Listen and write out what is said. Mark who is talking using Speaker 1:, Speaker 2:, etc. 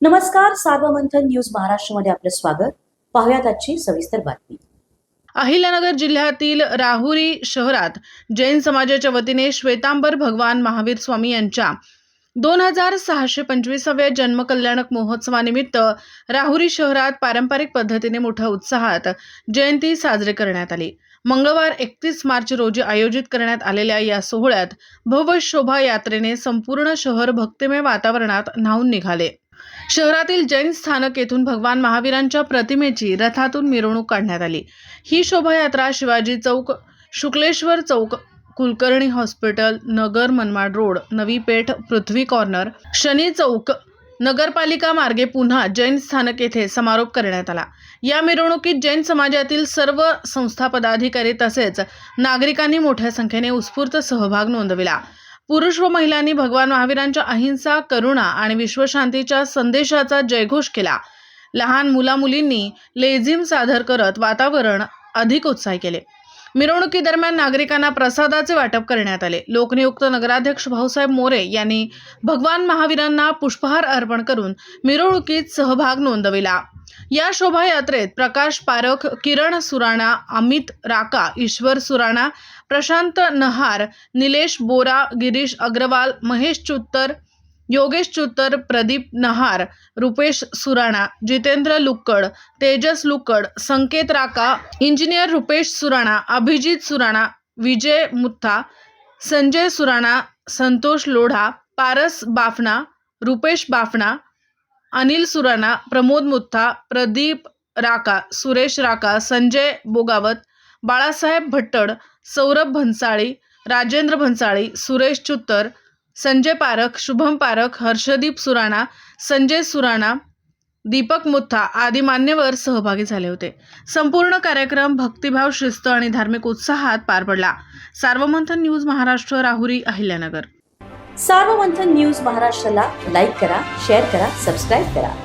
Speaker 1: नमस्कार, सार्वमंथन न्यूज महाराष्ट्रमध्ये आपलं स्वागत. पाहुयात आजची सविस्तर बातमी.
Speaker 2: अहिल्यानगर जिल्ह्यातील राहुरी शहरात जैन समाजाच्या वतीने श्वेतांबर भगवान महावीर स्वामी यांच्या 2625व्या जन्मकल्याणक महोत्सवानिमित्त राहुरी शहरात पारंपरिक पद्धतीने मोठ्या उत्साहात जयंती साजरी करण्यात आली. मंगळवार 31 मार्च रोजी आयोजित करण्यात आलेल्या या सोहळ्यात भव्य शोभा यात्रेने संपूर्ण शहर भक्तिमय वातावरणात न्हाऊन निघाले. शहरातील जैन स्थानक येथून भगवान महावीरांच्या प्रतिमेची रथातून मिरवणूक काढण्यात आली. ही शोभायात्रा शिवाजी चौक, शुक्लेश्वर चौक, कुलकर्णी हॉस्पिटल, नगर मनमाड रोड, नवी पेठ, पृथ्वी कॉर्नर, शनी चौक, नगरपालिका मार्गे पुन्हा जैन स्थानक येथे समारोप करण्यात आला. या मिरवणुकीत जैन समाजातील सर्व संस्था पदाधिकारी तसेच नागरिकांनी मोठ्या संख्येने उत्स्फूर्त सहभाग नोंदविला. पुरुष व महिलांनी भगवान महावीरांच्या अहिंसा, करुणा आणि विश्वशांतीच्या संदेशाचा जयघोष केला. लहान मुला-मुलींनी लेझिम सादर करत वातावरण अधिक उत्साही केले. मिरवणुकीदरम्यान नागरिकांना प्रसादाचे वाटप करण्यात आले. लोकनियुक्त नगराध्यक्ष भाऊसाहेब मोरे यांनी भगवान महावीरांना पुष्पहार अर्पण करून मिरवणुकीत सहभाग नोंदविला. या शोभायात्रेत प्रकाश पारख, किरण सुराणा, अमित राका, ईश्वर सुराणा, प्रशांत नहार, निलेश बोरा, गिरीश अग्रवाल, महेश चुत्तर, योगेश चुत्तर, प्रदीप नहार, रुपेश सुराणा, जितेंद्र लुक्कड, तेजस लुक्कड, संकेत राका, इंजिनियर रुपेश सुराणा, अभिजित सुराणा, विजय मुत्था, संजय सुराणा, संतोष लोढा, पारस बाफना, रुपेश बाफना, अनिल सुराणा, प्रमोद मुत्था, प्रदीप राका, सुरेश राका, संजय बोगावत, बाळासाहेब भट्टड, सौरभ भन्साळी, राजेंद्र भन्साळी, सुरेश चुत्तर, संजय पारख, शुभम पारख, हर्षदीप सुराणा, संजय सुराणा, दीपक मुत्था आदी मान्यवर सहभागी झाले होते. संपूर्ण कार्यक्रम भक्तिभाव, शिस्त आणि धार्मिक उत्साहात पार पडला. सार्वमंथन न्यूज महाराष्ट्र, राहुरी, अहिल्यानगर.
Speaker 1: सार्वमंथन न्यूज महाराष्ट्राला लाईक करा, शेअर करा, सबस्क्राईब करा.